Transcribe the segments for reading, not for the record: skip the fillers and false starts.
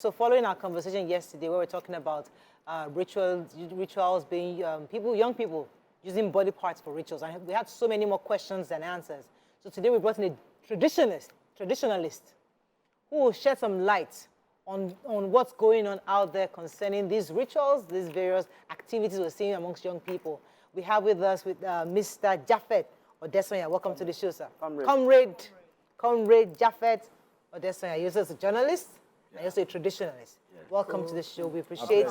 So following our conversation yesterday, where we were talking about rituals being young people using body parts for rituals, and we had so many more questions than answers. So today we brought in a traditionalist, who will shed some light on what's going on out there concerning these rituals, these various activities we're seeing amongst young people. We have with us Mr. Jaspheth Odesoya. Welcome to the show, sir. Comrade Jaspheth Odesoya. You're also a journalist. And you're also a traditionalist. Yes. Welcome to the show. We appreciate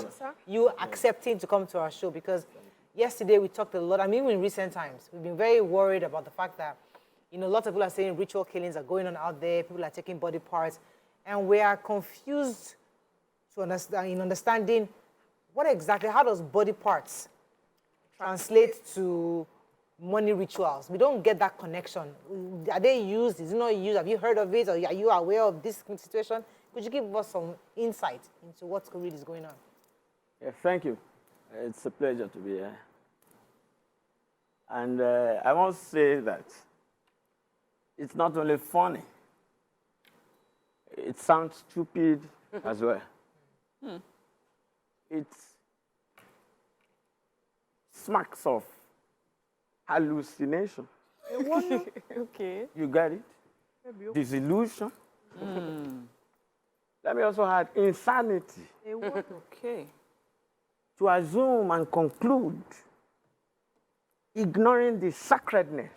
you accepting to come to our show, because yesterday we talked a lot. I mean, in recent times, we've been very worried about the fact that, lots of people are saying ritual killings are going on out there. People are taking body parts. And we are confused in understanding how does body parts translate to money rituals. We don't get that connection. Are they used? Is it not used? Have you heard of it? Or are you aware of this situation? Could you give us some insight into what really is going on? Yeah, thank you. It's a pleasure to be here. And I want to say that it's not only funny, it sounds stupid as well. It smacks of hallucination. Okay. You get it? Disillusion. Let me also add insanity. Okay. To assume and conclude, ignoring the sacredness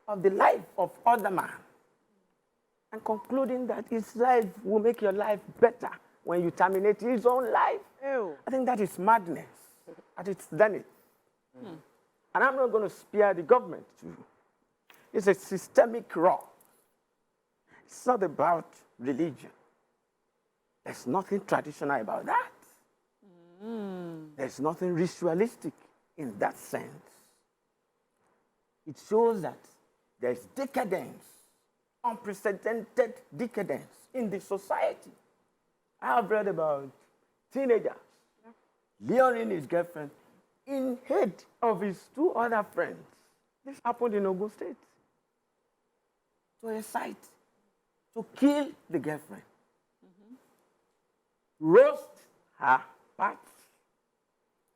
of the life of other man, and concluding that his life will make your life better when you terminate his own life. Ew. I think that is madness at its zenith. And I'm not going to spare the government too. It's a systemic wrong. It's not about religion. There's nothing traditional about that. There's nothing ritualistic in that sense. It shows that there's decadence, unprecedented decadence in the society. I have read about teenagers luring his girlfriend in head of his two other friends. This happened in Ogun State. To a site to kill the girlfriend. Roast her parts.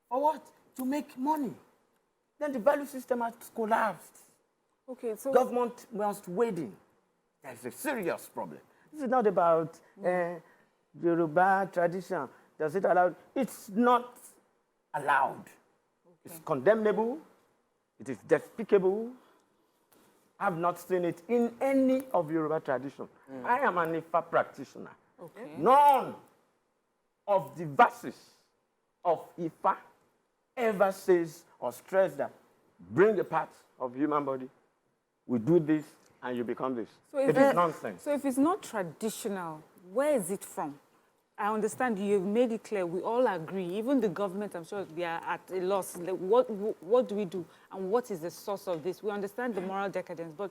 For what? To make money. Then the value system has collapsed. Okay, so Government must wade in. There's a serious problem. This is not about Yoruba tradition. Does it allow? It's not allowed. Okay. It's condemnable. It is despicable. I've not seen it in any of Yoruba tradition. I am an Ifa practitioner. Okay. None of the verses of Ifa ever says or stress that bring a part of human body, we do this, and you become this. So it is nonsense. So if it's not traditional, where is it from? I understand you've made it clear. We all agree. Even the government, I'm sure they are at a loss. Like, what do we do? And what is the source of this? We understand the moral decadence, but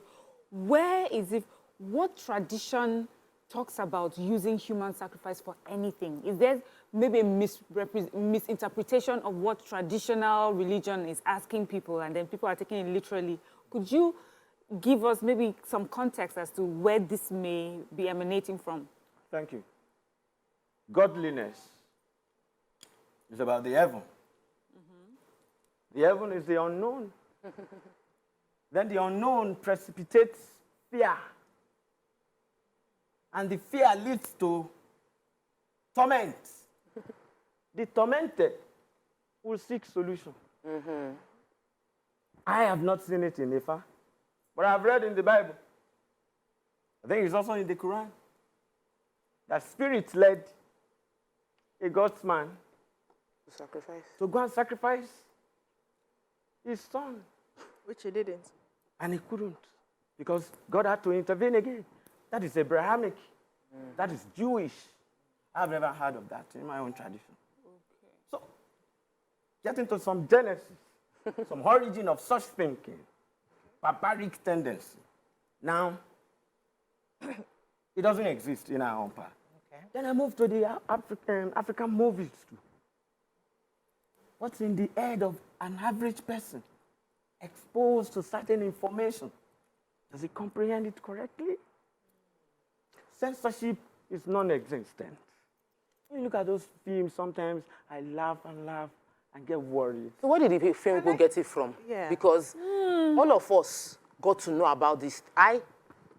where is it? What tradition talks about using human sacrifice for anything? Is there maybe a misinterpretation of what traditional religion is asking people, and then people are taking it literally? Could you give us maybe some context as to where this may be emanating from? Thank you. Godliness is about the heaven. The heaven is the unknown. Then the unknown precipitates fear. And the fear leads to torment. The tormented will seek solution. I have not seen it in Ifa, but I've read in the Bible. I think it's also in the Quran that spirit led a God's man to go and sacrifice his son. Which he didn't. And he couldn't, because God had to intervene again. That is Abrahamic. That is Jewish. I've never heard of that in my own tradition. Okay. So, get into some genesis, some origin of such thinking, barbaric tendency. Now, it doesn't exist in our own part. Okay. Then I move to the African movies too. What's in the head of an average person exposed to certain information? Does he comprehend it correctly? Censorship is non-existent. When you look at those films, sometimes I laugh and get worried. So where did the film people get it from? Yeah. Because all of us got to know about this. I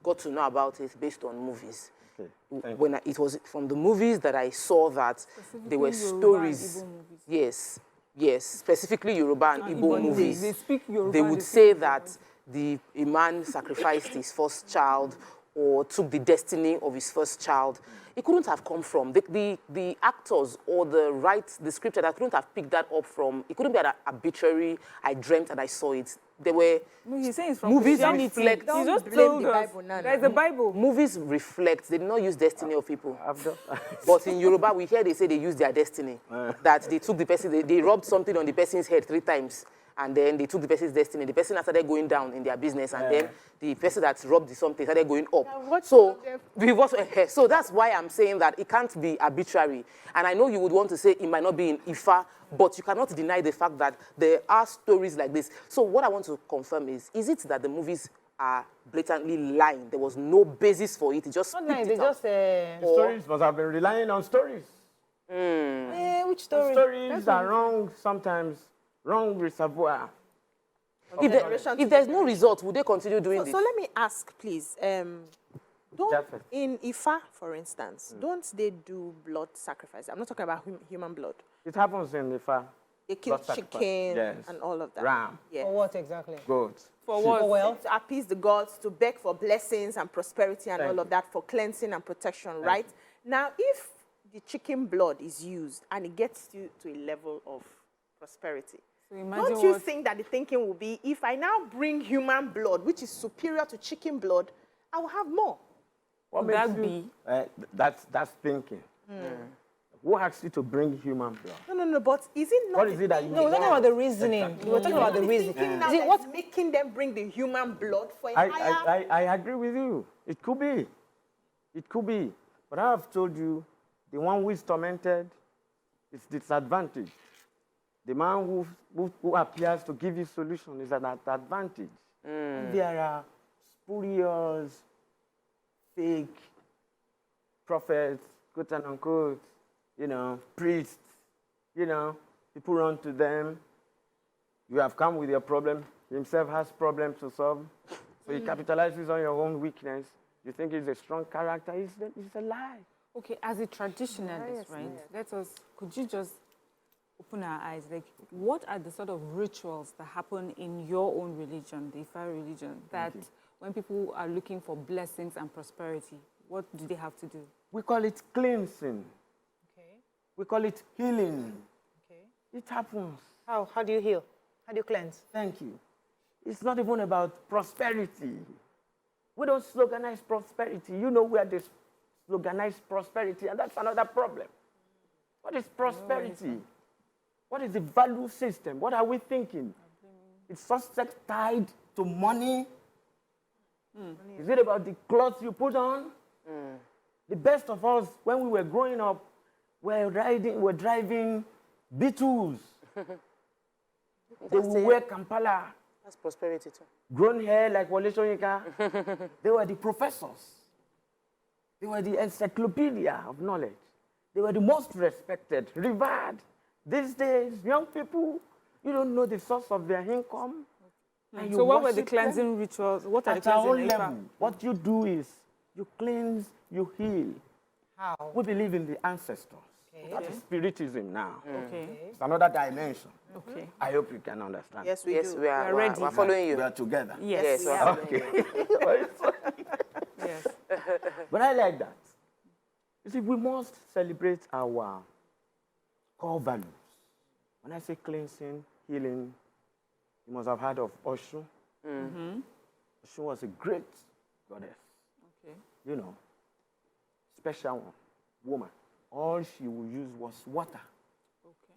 got to know about it based on movies. Okay. It was from the movies that I saw that there were Yoruba and stories. Igbo movies. Yes, yes, specifically Yoruba and Igbo movies. They speak Yoruba. They would say that a man sacrificed his first child or took the destiny of his first child. It couldn't have come from the actors or the scripture that couldn't have picked that up from. It couldn't be an arbitrary. I dreamt and I saw it. There were He's saying it's from movies Christianity. reflect. He just blame told the us. Bible now, There's a Bible. Movies reflect. They did not use destiny of people. I've done. But in Yoruba, we hear they say they use their destiny. That they took the person, they rubbed something on the person's head 3 times. And then they took the person's destiny. The person started going down in their business. And then the person that rubbed the something started going up. So that's why I'm saying that it can't be arbitrary. And I know you would want to say it might not be in Ifa, but you cannot deny the fact that there are stories like this. So what I want to confirm is it that the movies are blatantly lying? There was no basis for it. It just Not spit like it they out. just Stories must have been relying on stories. which story? Stories are wrong sometimes, wrong reservoir. If there's no result, would they continue doing this? So let me ask, please. Jaspheth. In Ifa, for instance, don't they do blood sacrifice? I'm not talking about human blood. It happens in the far. They kill Blood sacrifice. chicken Yes. and all of that. Ram, Yeah. For what exactly? goat. For sheep. what? For well, To appease the gods, to beg for blessings and prosperity and Thank all of you. that, for cleansing and protection, right? Now, if the chicken blood is used and it gets you to a level of prosperity, So imagine don't you what- think that the thinking will be, if I now bring human blood, which is superior to chicken blood, I will have more? What Could that makes you- that's thinking. Who asked you to bring human blood? No, but is it not? What is it that you no, we're talking want? about the reasoning. We were talking about the reasoning. Thinking now Is it that what? is making them bring the human blood for a higher? I agree with you. It could be. It could be. But I have told you, the one who is tormented is disadvantaged. The man who appears to give you solution is at an advantage. There are spurious, fake prophets, quote and unquote, priests, people run to them. You have come with your problem. He himself has problems to solve. So he capitalizes on your own weakness. You think he's a strong character. It's a lie. Okay, as a traditionalist, right? Could you just open our eyes? Like, what are the sort of rituals that happen in your own religion, the Ifa religion, that when people are looking for blessings and prosperity, what do they have to do? We call it cleansing. Okay. We call it healing. Okay. It happens. How do you heal? How do you cleanse? Thank you. It's not even about prosperity. We don't sloganize prosperity. You know where they sloganize prosperity, and that's another problem. What is prosperity? What is the value system? What are we thinking? It's such tied to money. Is it about the clothes you put on? The best of us, when we were growing up, were driving Beetles. They would wear Kampala. That's prosperity too. Grown hair like Wole Soyinka. They were the professors. They were the encyclopedia of knowledge. They were the most respected, revered. These days, young people, you don't know the source of their income. And So you what were the worship cleansing them. rituals? What are the At our cleansing own in level, Ifa? what you do is you cleanse, you heal. How? We believe in the ancestors. Okay. That is spiritism now. Okay, It's another dimension. okay. I hope you can understand. Yes, we Yes, do. we are ready. we're following you. We are together. Yes, we we're are. following you. yes. But I like that. You see, we must celebrate our core values. When I say cleansing, healing, you must have heard of Oshu. Oshu was a great goddess. Okay. Special one, woman. All she would use was water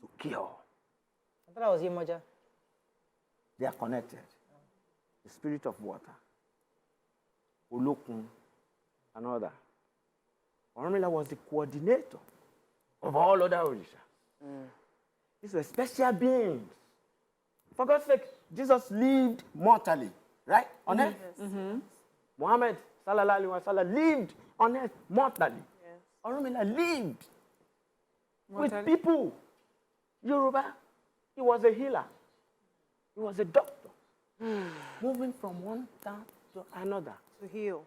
to cure. I thought that was Yemoja. They are connected. The spirit of water, Olokun, and all that. Orunmila was the coordinator of all other orishas. These were special beings. For God's sake, Jesus lived mortally, right? On earth. Muhammad sallallahu alaihi wasallam lived on earth mortally. Orunmila lived with people. Yoruba, he was a healer. He was a doctor. Moving from one town to another. To heal.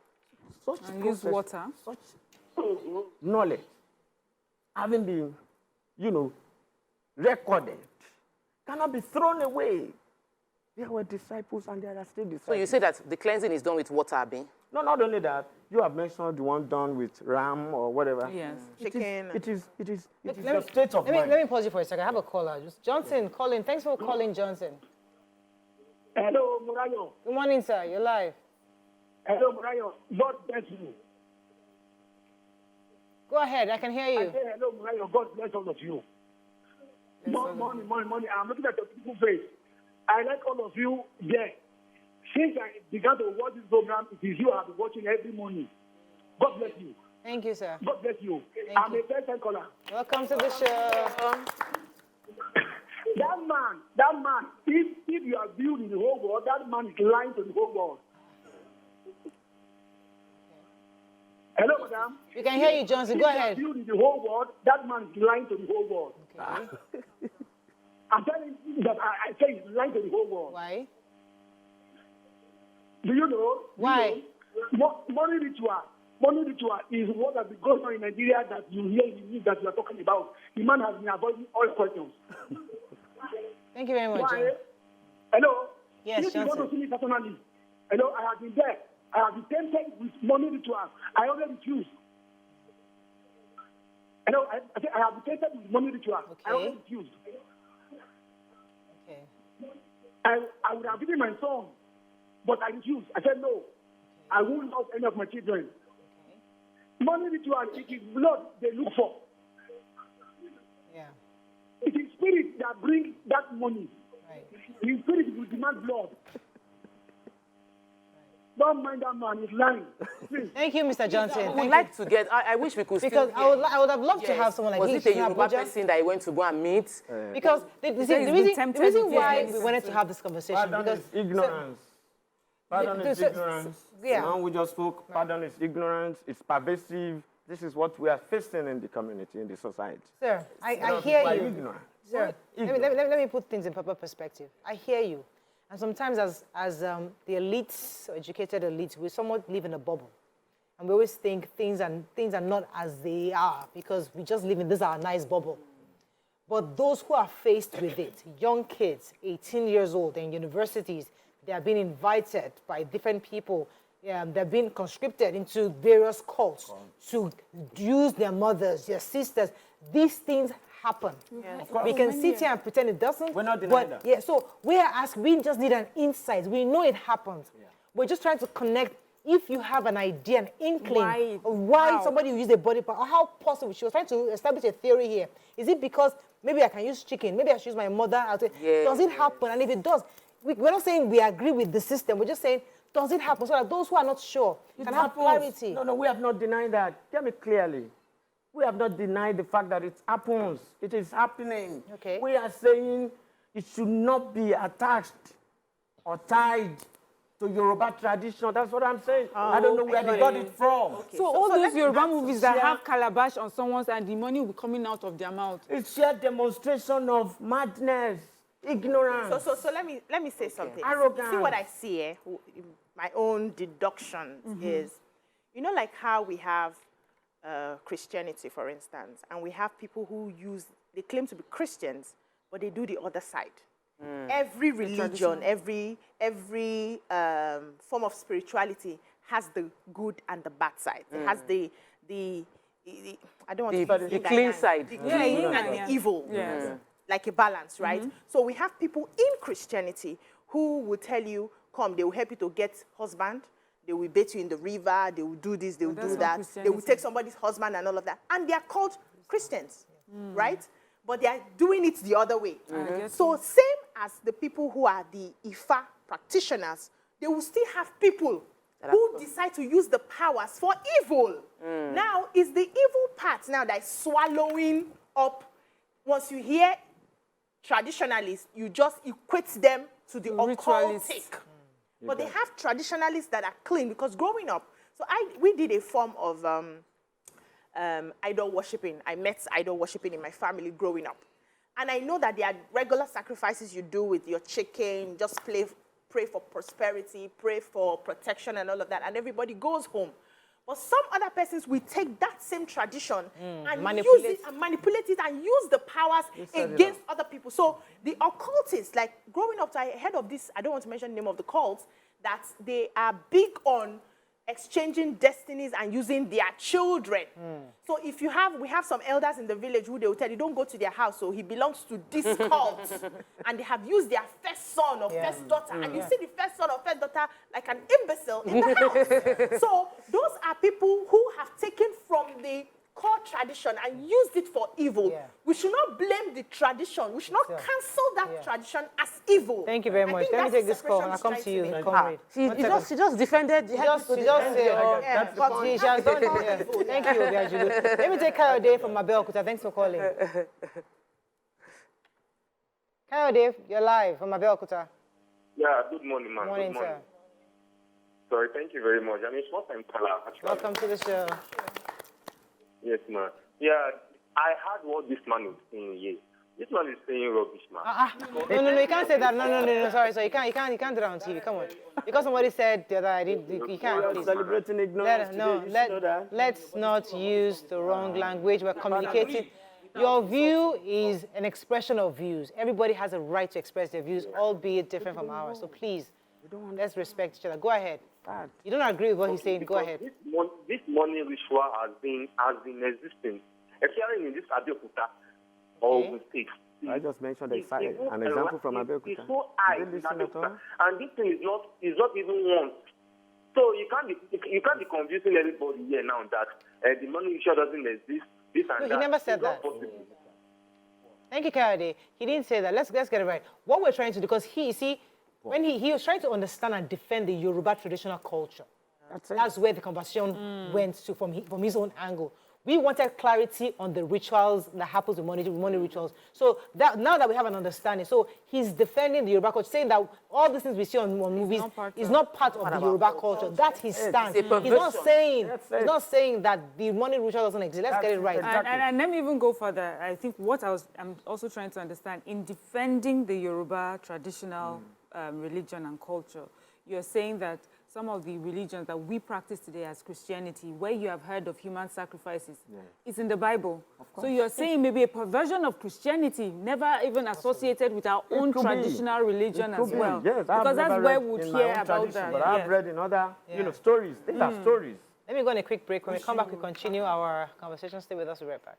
Such And use water. Such knowledge having been, recorded, cannot be thrown away. There were disciples and there are still disciples. So you say that the cleansing is done with water, Abi? No, not only that. You have mentioned the one done with ram or whatever. Yes. Chicken. It is Let the me- state of mind. Let me pause you for a second. I have a caller. Just Johnson, calling. Thanks for calling, Johnson. Hello, Morayo. Good morning, sir. You're live. Hello, Morayo. God bless you. Go ahead. I can hear I you. say hello, Morayo. God bless all of you. Money. I'm looking at your people's face. I like all of you there. Since I began to watch this program, it is you I have been watching every morning. God bless you. Thank you, sir. God bless you. Thank I'm you. a first-time caller. Welcome to the show. That man, if you are viewed in the whole world, that man is lying to the whole world. Hello, madam. We can hear you, Johnson. Go If ahead. you are viewed in the whole world, that man is lying to the whole world. Okay. I'm telling you that I say he's lying to the whole world. Why? Do you know? Why? Money ritual is what has been going on in Nigeria that you hear in the news that you are talking about. The man has been avoiding all questions. Thank you very much, Why? John. Hello? Yes, if you want Johnson. to see me personally, hello, I have been there. I have been tempted with money rituals. I already refused. Hello, I have been tempted with money rituals. I Okay. already refused. Okay. I would have given my son, but I refused. I said no. I won't lose any of my children. Money ritual, it is blood they look for. Yeah. It is spirit that brings that money. Right. The spirit will demand blood. Don't mind that man, he's lying. Please. Thank you, Mr. Johnson. I would Thank like to get, I wish we could Because still I would have loved to have someone like Was him it a in Yoruba Abuja. person that he went to go and meet? Because said he's been tempted the reason with why yes. we wanted to have this conversation Pardon because is ignorance. Pardon is so- ignorance. yeah. The man we just spoke, pardon is ignorance. It's pervasive. This is what we are facing in the community, in the society. sir, I People hear are you. ignorant. Sir, let me put things in proper perspective. I hear you. And sometimes as the elites, educated elites, we somewhat live in a bubble. And we always think things are not as they are because we just live in this our nice bubble. But those who are faced with it, young kids, 18 years old, in universities, they are being invited by different people. They're being conscripted into various cults to use their mothers, their sisters. These things happen. We can sit here and pretend it doesn't. We're not denying but that. yeah, so we are asked, we just need an insight. We know it happens. We're just trying to connect. If you have an idea, an inkling of why How? somebody will use a body part, or how possible, she was trying to establish a theory here. Is it because maybe I can use chicken, maybe I should use my mother? Does it happen? And if it does, we're not saying we agree with the system. We're just saying, does it happen? So that those who are not sure can have clarity. No, we have not denied that. Tell me clearly. We have not denied the fact that it happens. It is happening. Okay. We are saying it should not be attached or tied to Yoruba tradition. That's what I'm saying. I don't know where they got it from. So all those let me Yoruba ask movies you, that yeah. have calabash on someone's and the money will be coming out of their mouth. It's sheer demonstration of madness, ignorance. So let me say something. Arrogance. See what I see here, my own deductions is, like how we have Christianity, for instance, and we have people who they claim to be Christians, but they do the other side. Every religion, every form of spirituality has the good and the bad side. It has the I don't want to use the yin and clean yang, side. the Yeah, clean yin and and the yang. evil. Yes. Like a balance, right? So we have people in Christianity who will tell you, come, they will help you to get husband, they will bathe you in the river, they will do this, they will that's do not that, they will Christianity. take somebody's husband and all of that. And they are called Christians, right? But they are doing it the other way. get So same as the people who are the Ifa practitioners, they will still have people who decide to use the powers for evil. Now, is the evil part now that is swallowing up. Once you hear traditionalists, you just equate them to the Ritualists. occultic. But they have traditionalists that are clean because growing up, so we did a form of idol worshiping. I met idol worshiping in my family growing up. And I know that there are regular sacrifices you do with your chicken, just pray for prosperity, pray for protection and all of that, and everybody goes home. But some other persons will take that same tradition and use it and manipulate it and use the powers against other people. So the occultists, like growing up, I heard of this, I don't want to mention the name of the cults, that they are big on exchanging destinies and using their children. So if we have some elders in the village who they will tell you, don't go to their house, so he belongs to this cult. And they have used their first son or first daughter, and you see the first son or first daughter like an imbecile in the house. So those are people who have taken from the core tradition and used it for evil. We should not blame the tradition. We should not cancel that tradition as evil. Thank you very much. Let me take this call and I'll come to you, Comrade. She just defended. She has done it. Thank you, Obiajulu. Let me take Kayode from Abeokuta. Thanks for calling. Kayode, you're live from Abeokuta. Yeah, good morning, man. Morning, good morning, sir. Sorry, thank you very much. I mean, it's first time caller, actually. Welcome to the show. Yes, man. Yeah, I heard what this man was saying here. This man is saying rubbish, man. No, you can't say that. No, sorry, you can't do that on TV. Come on. Because somebody said the other, I did. You can't. Please. Celebrating ignorance. Let's not use the wrong language. We're communicating. Your view is an expression of views. Everybody has a right to express their views, albeit different from ours. So please, let's respect each other. Go ahead. You don't agree with what he's saying? Go ahead. This money ritual has been existing, especially in this Abeokuta or Ogun State. I just mentioned an example from Abeokuta. It's so high in Abeokuta, and this thing is not even once. So you can't be confusing everybody here now that the money ritual doesn't exist. This and No, he never said that. Thank you, Kayode. He didn't say that. Let's get it right. What we're trying to do, because when he was trying to understand and defend the Yoruba traditional culture. That's where the conversation went to from his own angle. We wanted clarity on the rituals that happens with money rituals. So now that we have an understanding, so he's defending the Yoruba culture, saying that all these things we see on movies is not part of the Yoruba culture. That's his stance. He's not saying that the money ritual doesn't exist. Let's get it right. And let me even go further. I think I'm also trying to understand, in defending the Yoruba traditional religion and culture, you're saying that some of the religions that we practice today as Christianity, where you have heard of human sacrifices, is in the Bible. So you're saying maybe a perversion of Christianity, never even associated with our own traditional religion as well. Yes, because that's where we would hear about that. But I've read in other stories. These are stories. Let me go on a quick break. When we come back, we continue our conversation. Stay with us. We'll be right back.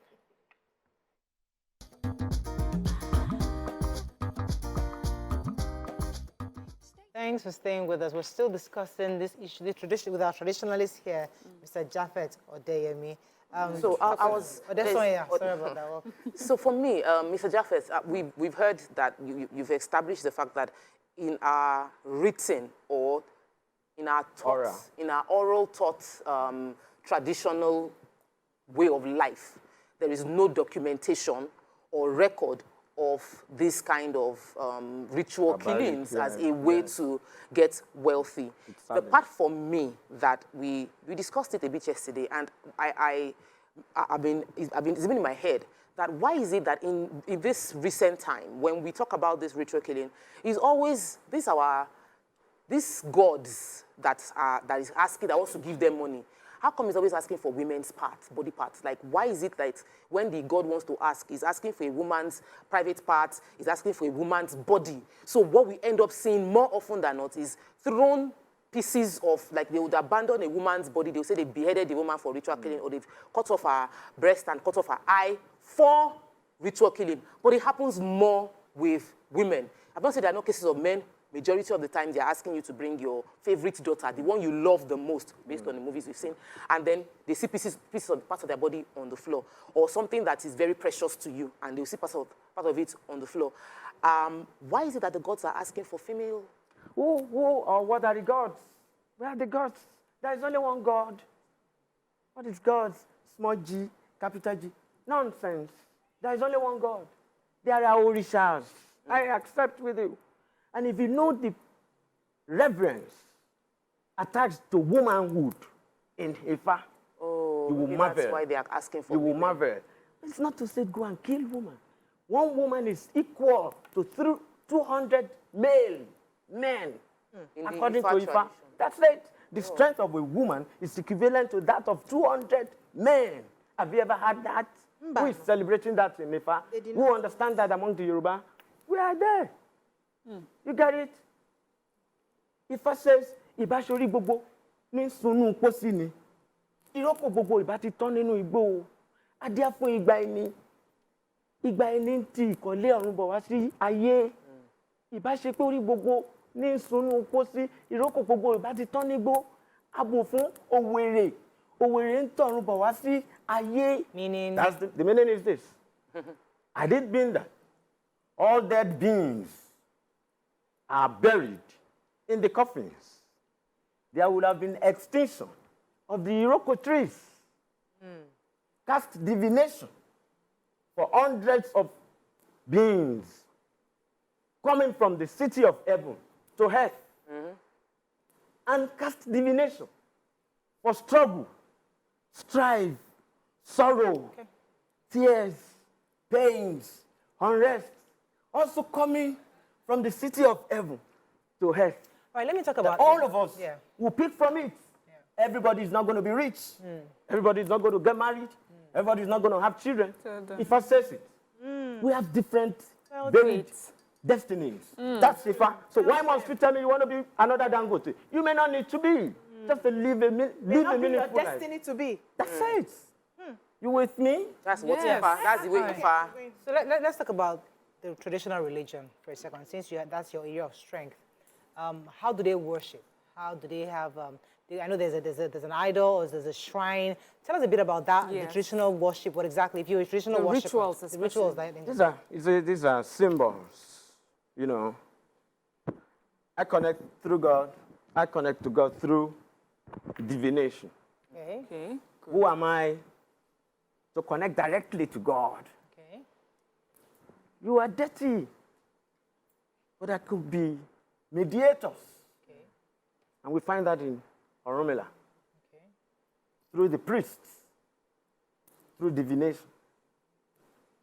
Thanks for staying with us. We're still discussing this issue, the tradition, with our traditionalist here, Mr. Jaspheth Odesoya. So I was... Odesoya, sorry about that. So for me, Mr. Jaspheth, we've heard that you've established the fact that in our written or in our thoughts, in our oral thoughts, traditional way of life, there is no documentation or record of this kind of ritual killings as a way to get wealthy. The part for me that we discussed it a bit yesterday, and it's been in my head, that why is it that in this recent time, when we talk about this ritual killing, is always these gods that is asking, that wants to give them money. How come he's always asking for women's parts, body parts? Like, why is it that when the God wants to ask, he's asking for a woman's private parts, he's asking for a woman's body? So what we end up seeing more often than not is thrown pieces of, like, they would abandon a woman's body, they would say they beheaded the woman for ritual killing, or they've cut off her breast and cut off her eye for ritual killing. But it happens more with women. I've not said there are no cases of men. Majority of the time, they're asking you to bring your favorite daughter, the one you love the most, based on the movies we've seen, and then they see pieces of parts of their body on the floor, or something that is very precious to you, and they'll see part of it on the floor. Why is it that the gods are asking for female? Who or what are the gods? Where are the gods? There is only one God. What is gods? Small g, capital G. Nonsense. There is only one God. There are orishas. I accept with you. And if you know the reverence attached to womanhood in Ifa, So you will maybe marvel. that's why they are asking for You will women. marvel. It's not to say go and kill woman. One woman is equal to 200 male men, In the according to Ifa Ifa. tradition. That's it. The strength of a woman is equivalent to that of 200 men. Have you ever had that? Who is celebrating that in Ifa? Who understand that among the Yoruba? We are there. You get it? Ifa says, Iba shori gbogbo ni sunu posi ni. Iroko gbogbo Iba ti tán nínú igbó. Adíá fún igba ẹni. Igba ẹni ti ìkọ̀lé ọ̀run bọ̀ wá sí ayé. Ìbá ṣe pé orí gbogbo ní sunu pósí, ìrókò gbogbo ìbá ti tán nígbó. Abo fún òwèrè. Òwèrè ń tọ̀run bọ̀ wá sí ayé. Meaning? That's the meaning is this. I did mean that all dead beings are buried in the coffins. There would have been extinction of the Iroko trees. Cast divination for hundreds of beings coming from the city of heaven to earth. And cast divination for struggle, strife, sorrow, tears, pains, unrest, also coming from the city of heaven to earth. All right, let me talk about All of us Yeah. will pick from it. Everybody is not going to be rich. Everybody is not going to get married. Everybody is not going to have children. If I says it, we have different varied destinies. That's Ifa. So why must you tell me you want to be another Dangote? You may not need to be. Just to live a Your meaningful life. destiny to be. That's it. You with me? That's what Yes. Ifa. That's the way Alright. Ifa. So let's talk about the traditional religion for a second, since that's your area of strength. How do they worship? How do they have? I know there's an idol or there's a shrine. Tell us a bit about that. The Yes. traditional worship. What exactly? If you're a traditional The worshiper, rituals, the rituals. These are symbols. You know, I connect through God. I connect to God through divination. Okay. Okay. Who am I to connect directly to God? Okay. You are dirty. But there could be mediators. Okay. And we find that in Oromila. Okay. Through the priests. Through divination.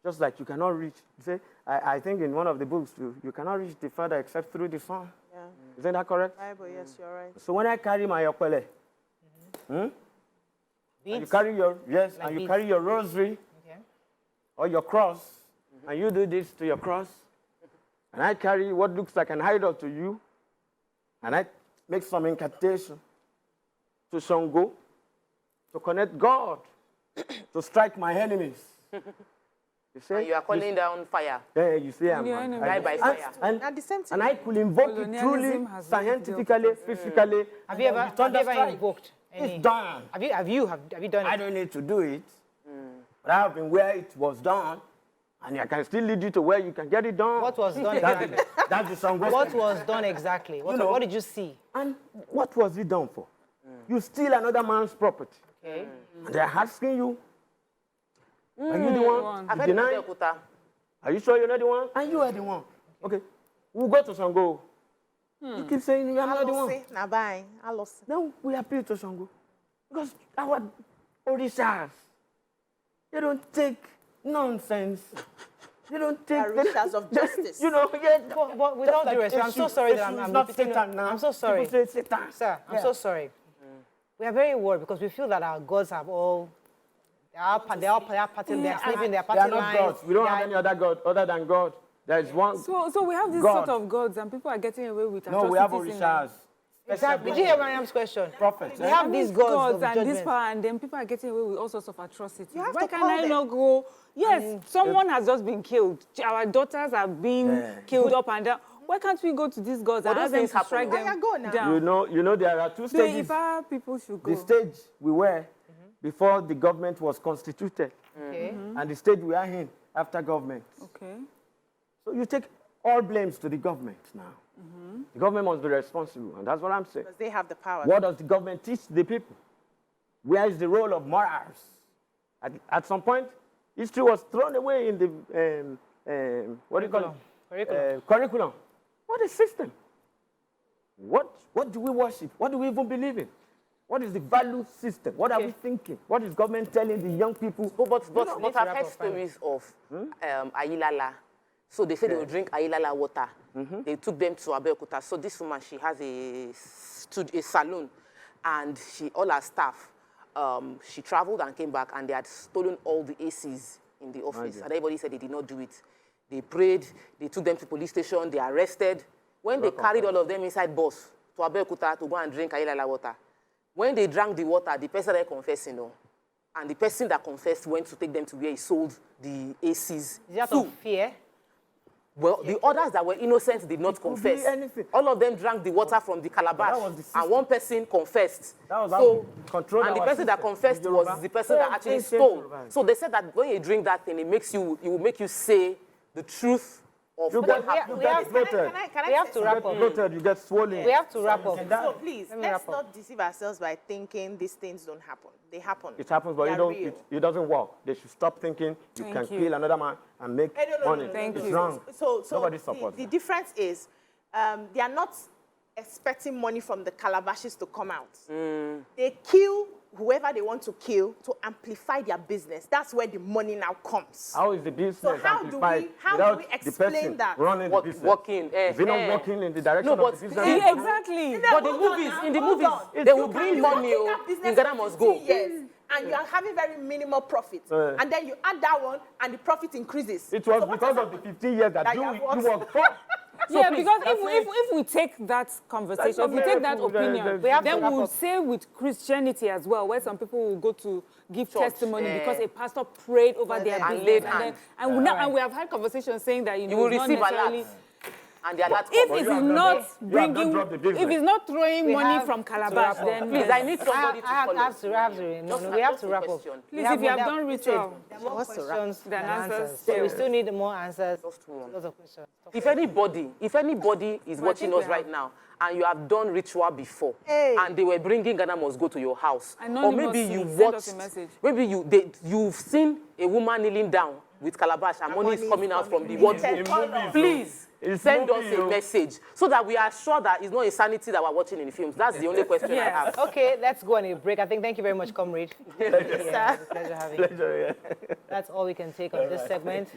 Just like you cannot reach, say, I think in one of the books, you cannot reach the Father except through the Son. Yeah. Isn't that correct? Bible, yes, you're right. So when I carry my okpele, and you Beads. carry your, yes, Like and you beads. carry your rosary Okay. or your cross, and you do this to your cross, and I carry what looks like an idol to you, and I make some incantation to Shango, to connect God, to strike my enemies. You see? And you are calling down fire. Yeah, you see, I'm Your enemy. Die by fire. And the same thing. and I could invoke it truly, Colonialism has really scientifically, physically. Have you ever strike. invoked any? It's done. Have you done it? I don't need to do it, but I have been where it was done, and I can still lead you to where you can get it done. What was done That's exactly? that's the song. What was done exactly? What, You know. what did you see? And what was it done for? You steal another man's property, Okay. and they're asking you, are you the one? I've You heard of deny? Abeokuta. Are you sure you're not the one? And you are the one. Okay, we'll go to Shango. You keep saying you're not the one. Alose, na bye. Alose. Now we appeal to Shango. Because our Orishas, they don't take nonsense. They don't take Orishas of justice. You know, yeah. But with all just due like respect, I'm so Eshu. sorry that Eshu I'm is not repeating. Satan now. I'm so sorry. People say Satan. Sir, I'm Yeah. so sorry. We are very worried because we feel that our gods have all, they are sleeping their party They are lines. not gods. We don't They have are- any other god other than God. There is one. So we have this God. sort of gods, and people are getting away with No, we have atrocities in them. Orishas. Exactly. Did you hear Mariam's question? Prophets. We have these gods of and this judgment. power, and then people are getting away with all sorts of atrocities. You have Why to can call I them. not go? Yes, someone has just been killed. Our daughters are being killed up and down. Why can't we go to these gods and those ask them things to strike happen. them Why you go now? down? You know, there are two The stages. Ifa people should go. The stage we were before the government was constituted, Okay. and the stage we are in after government. Okay. So you take all blames to the government now. The government must be responsible, and that's what I'm saying. Because they have the power. What does the government teach the people? Where is the role of morals? At some point, history was thrown away in the, what do you call it? Curriculum. What is system? What do we worship? What do we even believe in? What is the value system? What are we thinking? What is government telling the young people? But I've heard stories of Ayilala. So they say they will drink Ayilala water. They took them to Abeokuta. So this woman, she has a salon, and all her staff, she traveled and came back, and they had stolen all the ACs in the office. And everybody said they did not do it. They prayed, they took them to police station, they arrested. When they carried all of them inside bus to Abeokuta to go and drink Ayilala water, when they drank the water, the person that confessed, and the person that confessed went to take them to where he sold the ACs. Is that of fear? Well, the others that were innocent did not confess. All of them drank the water from the calabash, and one person confessed. That was how control. And the person that confessed was the person that actually stole. So they said that when you drink that thing, it will make you say the truth of what happened. We have to wrap up. You get swollen. We have to wrap up. So please, let's not deceive ourselves by thinking these things don't happen. They happen. It happens, but it doesn't work. They should stop thinking you can kill another man and make money. Thank it's you. wrong. So nobody supports the difference is they are not expecting money from the calabashes to come out. They kill whoever they want to kill to amplify their business. That's where the money now comes. How is the business amplified how do we explain that? Running the business? Working. Is it not working in the direction of the business? Exactly. But in the movies, they will bring money. In Ghana must go. Yes. And you are having very minimal profit. And then you add that one, and the profit increases. It was because of the 15 years that you worked for. So yeah, because if we take that conversation, if we take that opinion, then we'll say with Christianity as well, where some people will go to give testimony because a pastor prayed over their business. And we have had conversations saying that, you will receive a lot. And if it's not throwing money from Calabash, then please, I need somebody to follow. We have to wrap up. Please, if you have done ritual, more questions than answers. So we still need more answers. Lots of questions. If anybody is watching us right now, and you have done ritual before, and they were bringing Ghana Must Go to your house, or maybe you watched, maybe you've seen a woman kneeling down with calabash and money is coming out from the wardrobe, please send us a message so that we are sure that it's not insanity that we're watching in the films. That's the only question I have. Okay, let's go on a break. I think thank you very much, Comrade. It's a pleasure having you. That's all we can take on this segment.